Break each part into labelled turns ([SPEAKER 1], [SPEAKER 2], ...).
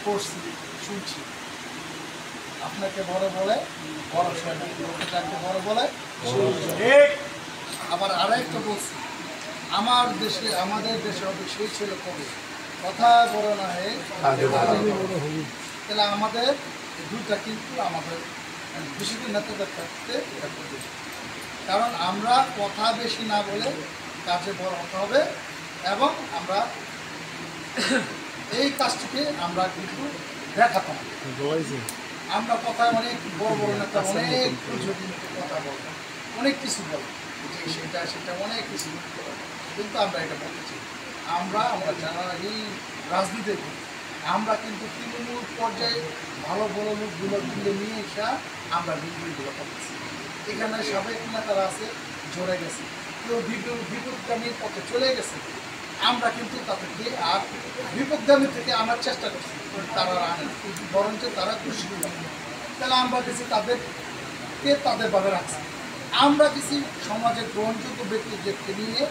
[SPEAKER 1] করছি শুনছি আপনাকে বড় বলে বড় শোনে না, লোকটাকে বড় বলে আবার আরেকটা বলছি আমাদের দেশে হবে সেই ছেলে কবি কথা বড় না হয়ে তাহলে আমাদের দুইটা কিন্তু আমাদের বেশি দিন নেতাদের ক্ষেত্রে কারণ আমরা কথা বেশি না বলে কাজে বড় হতে হবে এবং আমরা এই কাজটিকে আমরা কিন্তু দেখাতাম আমরা কথায় অনেক বড় বড় নেতা অনেক কথা বলবো অনেক কিছু বলবো যে সেটা অনেক কিছু কিন্তু আমরা এটা বলতেছি আমরা যারা এই রাজনীতি করি আমরা কিন্তু তৃণমূল পর্যায়ে ভালো বড় লোকগুলো তুলে নিয়ে এসে আমরা বিপুলগুলো করতেছি এখানে সাবেক নেতারা আছে জড়ে গেছে কেউ বিপদগামী পথে চলে গেছে আমরা কিন্তু তাদেরকে আর বিপদগামী থেকে আনার চেষ্টা করছি তারা আনে বরঞ্চ তারা খুশি তাহলে আমরা কিছু তাদেরকে তাদেরভাবে রাখছি আমরা কিছু সমাজের গ্রহণযোগ্য ব্যক্তিদেরকে নিয়ে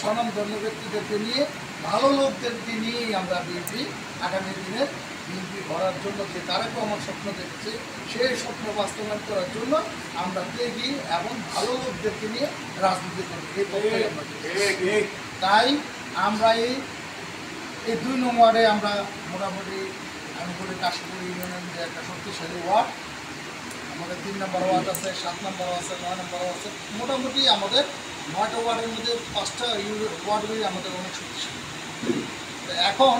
[SPEAKER 1] স্বনামধন্য ব্যক্তিদেরকে নিয়ে ভালো লোকদেরকে নিয়েই আমরা বিএনপি আগামী দিনে বিএনপি গড়ার জন্য যে তারা আমার স্বপ্ন দেখেছে সেই স্বপ্ন বাস্তবায়ন করার জন্য আমরা ত্যাগী এবং ভালো লোকদেরকে নিয়ে রাজনীতি করি তাই আমরা এই 2 নং ওয়ার্ডে আমরা মোটামুটি আমি বলি কাশীপুর ইউনিয়নের যে একটা শক্তিশালী ওয়ার্ড আমাদের 3 নম্বর ওয়ার্ড আছে 7 নম্বর আছে 9 নম্বর আছে মোটামুটি আমাদের 9টা ওয়ার্ডের মধ্যে 5টা ওয়ার্ডগুলি আমাদের অনেক শক্তিশালী এখন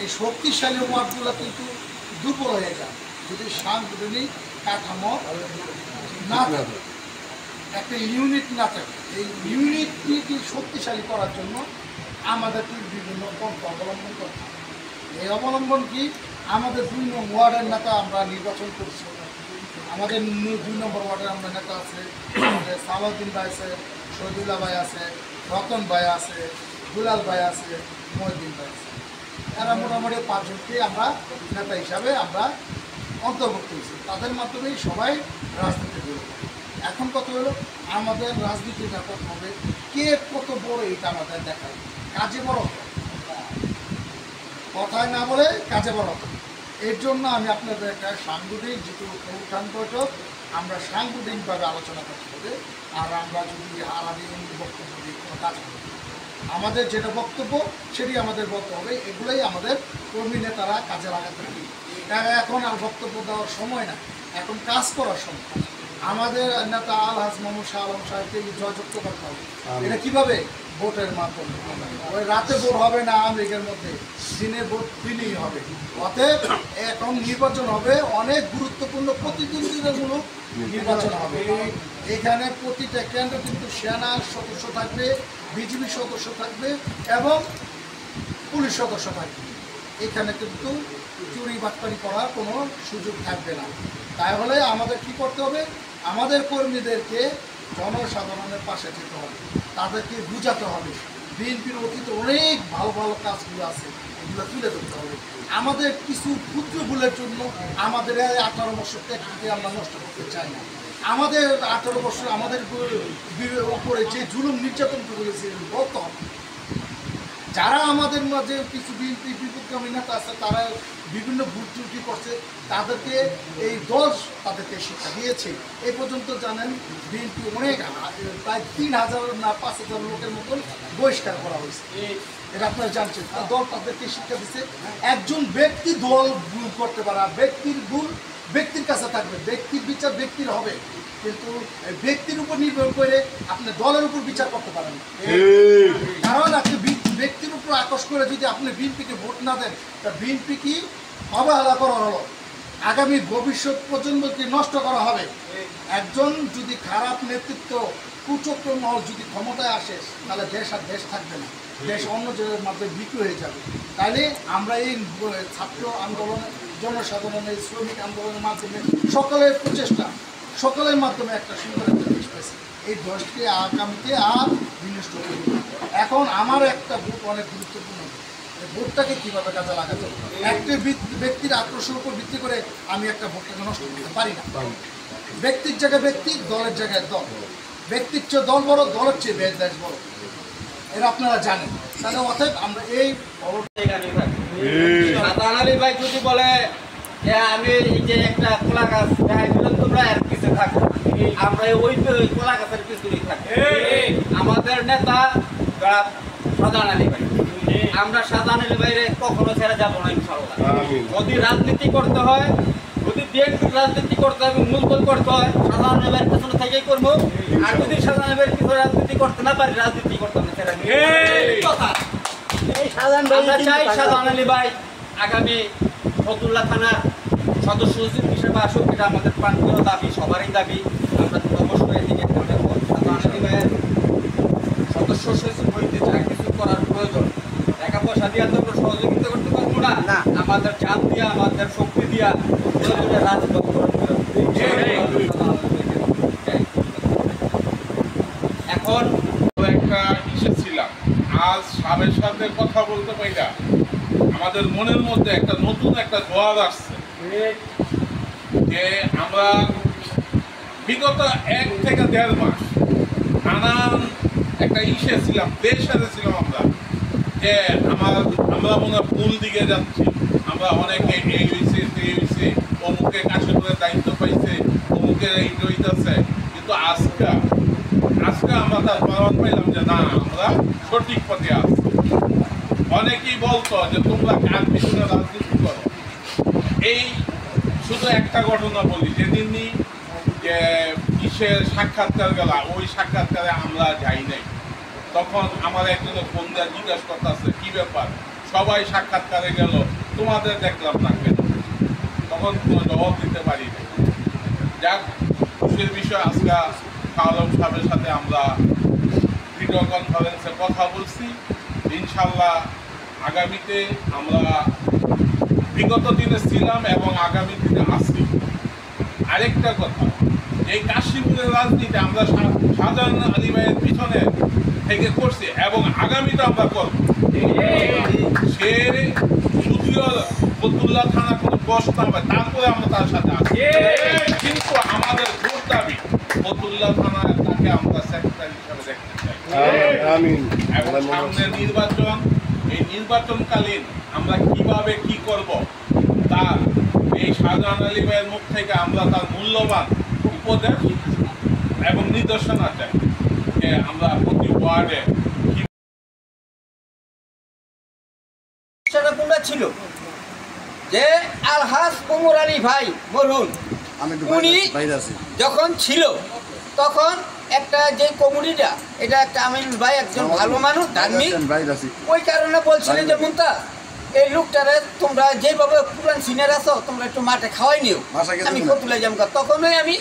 [SPEAKER 1] এই শক্তিশালী ওয়ার্ডগুলো কিন্তু দুর্বল হয়ে যায় যদি সাংগঠনিক কাঠামো না থাকে একটা ইউনিট না থাকে এই ইউনিটটি শক্তিশালী করার জন্য আমাদেরকে বিভিন্ন পন্থা অবলম্বন করতে হবে এই অবলম্বন কি আমাদের 2 নং ওয়ার্ডের নেতা আমরা নির্বাচন করছি আমাদের 2 নম্বর ওয়ার্ডের আমরা নেতা আছে আমাদের সালাউদ্দিন ভাই আছে শহীদুল্লাহ ভাই আছে রতন ভাই আছে দুলাল ভাই আছে মহিউদ্দিন ভাই আছে এরা মোটামুটি 5 জনকে আমরা নেতা হিসাবে আমরা অন্তর্ভুক্ত হয়েছি তাদের মাধ্যমেই সবাই রাজনীতি করবে এখন কত হলো আমাদের রাজনীতিটা কত হবে কে কত বড় এটা আমাদের দেখায় কাজে বড় কথায় না বলে কাজে বড় এর জন্য আমি আপনাদের একটা সাংগঠনিক যেহেতু অনুষ্ঠান বৈঠক আমরা সাংগঠনিকভাবে আলোচনা করতে হবে আর আমরা যদি আলাদা বক্তব্য দিয়ে কোনো কাজ করব আমাদের যেটা বক্তব্য সেটি আমাদের বলতে হবে এগুলোই আমাদের কর্মী নেতারা কাজে লাগাতে হবে এখন আর বক্তব্য দেওয়ার সময় না এখন কাজ করার সময় আমাদের নেতা আলহাজ মোহাম্মদ শাহ আলম সাহেবকে জয়যুক্ত করতে হবে এটা কীভাবে ভোটের মাধ্যমে ওই রাতে ভোট হবে না আওয়ামী লীগের মধ্যে দিনে ভোট দিলেই হবে অতএব এখন নির্বাচন হবে অনেক গুরুত্বপূর্ণ প্রতিদ্বন্দ্বিতামূলক নির্বাচন হবে এখানে প্রতিটা কেন্দ্র কিন্তু সেনা সদস্য থাকবে বিজিবি সদস্য থাকবে এবং পুলিশ সদস্য থাকবে এখানে কিন্তু চুরি বাটপারি করার কোনো সুযোগ থাকবে না তাহলে আমাদের কি করতে হবে আমাদের কর্মীদেরকে জনসাধারণের পাশে যেতে হবে তাদেরকে বুঝাতে হবে বিএনপির অতীতে অনেক ভালো ভালো কাজগুলো আছে এগুলো তুলে ধরতে হবে আমাদের কিছু ক্ষুদ্র ভুলের জন্য আমাদের 18 বছর থেকে আমরা নষ্ট করতে চাই না আমাদের 18 বছর আমাদের উপরে যে জুলুম নির্যাতন করেছে বলতে হবে যারা আমাদের মাঝে কিছু বিএনপি বিপদগামী নেতা আছে তারা বিভিন্ন ভুল ত্রুটি করছে তাদেরকে এই দল তাদেরকে শিক্ষা দিয়েছে এই পর্যন্ত জানেন বিএনপি অনেক প্রায় 3000 না 5000 লোকের মতন বহিষ্কার করা হয়েছে এটা আপনারা জানছেন দল তাদেরকে শিক্ষা দিচ্ছে একজন ব্যক্তি দল ভুল করতে পারে ব্যক্তির ভুল ব্যক্তির কাছে থাকবে ব্যক্তির বিচার ব্যক্তির হবে কিন্তু ব্যক্তির উপর নির্ভর করে আপনি দলের উপর বিচার করতে পারেন না কারণ আপনি ব্যক্তির উপর আকর্ষ করে যদি আপনি বিএনপিকে ভোট না দেন তা বিএনপি কি অবহেলা করা হলো আগামী ভবিষ্যৎ প্রজন্মকে নষ্ট করা হবে একজন যদি খারাপ নেতৃত্ব কুচক্র মহল যদি ক্ষমতায় আসে তাহলে দেশ আর দেশ থাকবে না দেশ অন্য জায়গার মাধ্যমে বিক্রি হয়ে যাবে তাহলে আমরা এই ছাত্র আন্দোলনে জনসাধারণের শ্রমিক আন্দোলনের মাধ্যমে সকলের প্রচেষ্টা সকলের মাধ্যমে একটা সুন্দর একটা দেশ পেয়েছে এই দেশকে আগামীতে আর বিনষ্ট করবে এখন আমার একটা ভোট অনেক গুরুত্বপূর্ণ ভোটটাকে কীভাবে কাজে লাগাতে একটা ব্যক্তির আক্রোশের উপর ভিত্তি করে আমি একটা ভোটটাকে নষ্ট করতে পারি না ব্যক্তির জায়গায় ব্যক্তি দলের জায়গায় দল ব্যক্তির চেয়ে দল বড় দলের চেয়ে দেশ বড় এটা আপনারা জানেন। তাহলে অতএব আমরা এই
[SPEAKER 2] সাধারণ আলী ভাই যদি বলে যে আমি এই যে একটা কলা গাছ দেখাই দিলাম তোমরা আর কিছু থাকো, আমরা ওই কলা গাছের পিছনেই থাকি। আমাদের নেতা সাধারণ আলী ভাই, আমরা সাধারণ আলী ভাইরে কখনো ছেড়ে যাবো না ইনশাআল্লাহ। যদি রাজনীতি করতে হয়, যদি বিএনপির রাজনীতি করতে হবে, মূলতল করতে হয়, সাধারণ আলী ভাইয়ের পেছনে থেকেই করবো। আর যদি সাধারণ আলী ভাইয়ের পিছনে রাজনীতি করতে না পারি, রাজনীতি করতে হবে ছেড়ে কথা। আমরা চাই সাধারণ আলী ভাই আগামী ফতুল্লা থানার সদস্য সচিব হিসেবে আসুক, এটা আমাদের প্রাণপ্রিয় দাবি, সবারই দাবি। আমরা অবশ্যই এদিকে সাধারণ আলী ভাইয়ের সদস্য সচিব হইতে যা কিছু করার প্রয়োজন, টাকা পয়সা দিয়ে তো আমরা সহযোগিতা করতে পারবো না, আমাদের জান দিয়া, আমাদের শক্তি দিয়া রাজপথ
[SPEAKER 3] এখন একটা ইসে ছিলাম, আজ সাবের সাথে কথা বলতে পারি না, আমাদের মনের মধ্যে একটা নতুন একটা জোয়ার আসছে যে আমরা বিগত 1 থেকে 1.5 মাস নানান একটা ইসে ছিলাম, প্রেশারে ছিলাম আমরা, যে আমরা মনে হয় ভুল দিকে যাচ্ছি, আমরা অনেকে এই হয়েছে সেই হয়েছে, অমুকে কাছে করে দায়িত্ব পাইছে, অমুকে এই হইতেছে, কিন্তু আজকে আমরা তার প্রমাণ পাইলাম যে না, আমরা সঠিক পথে আছি। অনেকেই বলতো যে তোমরা কার পিছনে রাজনীতি করো। এই শুধু একটা ঘটনা বলি, যেদিনই যে কিসের সাক্ষাৎকার গেল, ওই সাক্ষাৎকারে আমরা যাই নাই। তখন আমার একজনে ফোন দিয়ে জিজ্ঞাসা করতেছে কি ব্যাপার, সবাই সাক্ষাৎকারে গেল, তোমাদের দেখলাম না কেন? তখন কোনো জবাব দিতে পারি না। যাক, খুশির বিষয়, আজকে আলম সাহেবের সাথে আমরা ভিডিও কনফারেন্সে কথা বলছি। ইনশাল্লাহ আগামীতে আমরা বিগত দিনে ছিলাম এবং আগামী দিনে আসছি। আরেকটা কথা, এই কাশীপুরের রাজনীতি আমরা শাহজাহান আলী ভাইয়ের পিছনে থেকে করছি এবং আগামীতে আমরা করব। সে যদিও ফতুল্লা থানা কোনো কষ্ট হবে, তারপরে আমরা তার সাথে আসি, কিন্তু আমাদের জোর দাবি ফতুল্লা থানায় তাকে আমরা সেক্রেটারি হিসাবে দেখতে চাই। এবং সামনে নির্বাচন, এই নির্বাচনকালীন আমরা কিভাবে কি করব, তার এই শাহজাহান আলী ভাইয়ের মুখ থেকে আমরা তার মূল্যবান উপদেশ এবং নির্দেশনা চাই যে আমরা প্রতি ওয়ার্ডে
[SPEAKER 2] ছিল যে আলহাজ উমর আলী ভাই বলুন, উনি যখন ছিল তখন একটা যে কমিটিটা, এটা একটা আমিনুল ভাই একজন ভালো মানুষ, ধার্মিক, ওই কারণে বলছিলেন যে মুন্তা এই লোকটারে তোমরা যেভাবে পুরান সিনিয়র আছো তোমরা একটু মাঠে খাওয়াই নিও, আমি ফতুল্লা জাম। তখনই আমি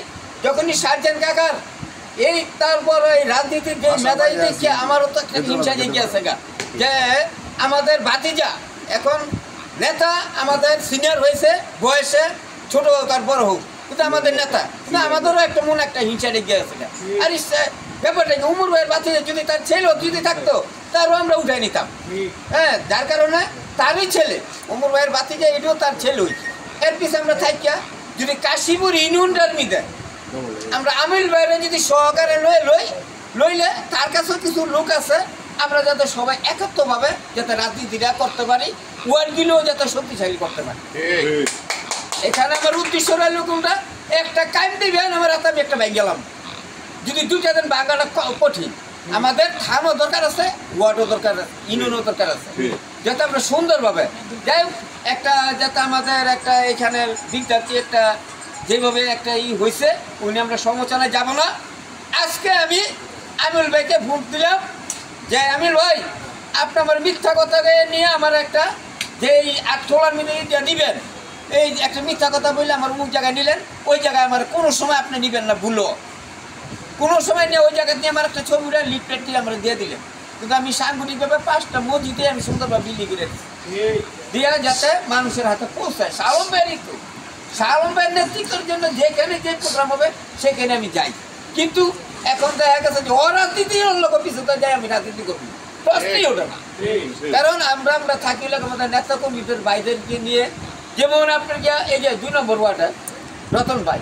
[SPEAKER 2] যখনই সার্জেন্ট কাকার এই তারপর এই রাজনীতির যে মেধাবী দেখে আমারও তো একটা হিংসা জেগে আছে গা, যে আমাদের ভাতিজা এখন নেতা, আমাদের সিনিয়র হয়েছে বয়সে, ছোট হোক আর বড় হোক, কিন্তু আমাদের নেতা, কিন্তু আমাদেরও একটা মনে একটা হিংসা লেগে আছে। আর ব্যাপারটা কি, উমর ভাইয়ের ভাতিজা যদি তার ছেলে যদি থাকতো তারও আমরা উঠাই নিতাম। হ্যাঁ, যার কারণে তারই ছেলে উমর ভাইয়ের ভাতিজা, এটাও তার ছেলে হয়েছে। এর পিছনে আমরা থাকিয়া যদি কাশীপুর ইউনিয়নটার মিদে আমরা আমিল ভাইয়ের যদি সহকারে লইলে তার কাছেও কিছু লোক আছে, আমরা যাতে সবাই একত্রভাবে যাতে রাজনীতিটা করতে পারি, ওয়ার্ডগুলোও যাতে শক্তিশালী করতে পারি। এখানে আমার উদ্দেশ্য রইল কোনটা, একটা কাইম দিবেন আমার হাতে, আমি একটা ব্যাগ গেলাম, যদি 2টা দিন বাঙাটা কঠিন, আমাদের থানও দরকার আছে, ওয়ার্ডও দরকার আছে, ইউনিয়নও দরকার আছে, যাতে আমরা সুন্দরভাবে যাই হোক একটা, যাতে আমাদের একটা এখানের দিকটাতে একটা যেভাবে একটা হয়েছে উনি আমরা সমালোচনায় যাব না। আজকে আমি আমিল ভাইকে ভোট দিলাম যে আমিল ভাই আপনি আমার মিথ্যা কথাকে নিয়ে আমার একটা যে এই 8 মিনিট দিবেন, এই একটা মিথ্যা কথা বললে আমার মুখ জায়গায় নিলেন, ওই জায়গায় আমার কোনো সময় আপনি নেবেন না, ভুলো কোনো সময় নিয়ে ওই জায়গায় নিয়ে আমার একটা ছবিটা লিফলেট দিয়ে আমরা দিয়ে দিলেন। কিন্তু আমি সাংগঠনিকভাবে 5টা মসজিদে আমি সুন্দরভাবে বিল্ডিং করে দিয়ে যাতে মানুষের হাতে পৌঁছায়। শালম ভাইয়ের নেতৃত্বের জন্য যেখানে যে প্রোগ্রাম হবে সেখানে আমি যাই, কিন্তু এখন দেখা গেছে যে অরাজনীতি লোক পিছনে যাই, আমি রাজনীতি করবো প্রশ্নই ওঠে না। কারণ আমরা থাকি আমাদের নেতা কর্মীদের বাইরেকে নিয়ে, যেমন আপনার এই যে 2 নম্বর ওয়ার্ডে রতন ভাই,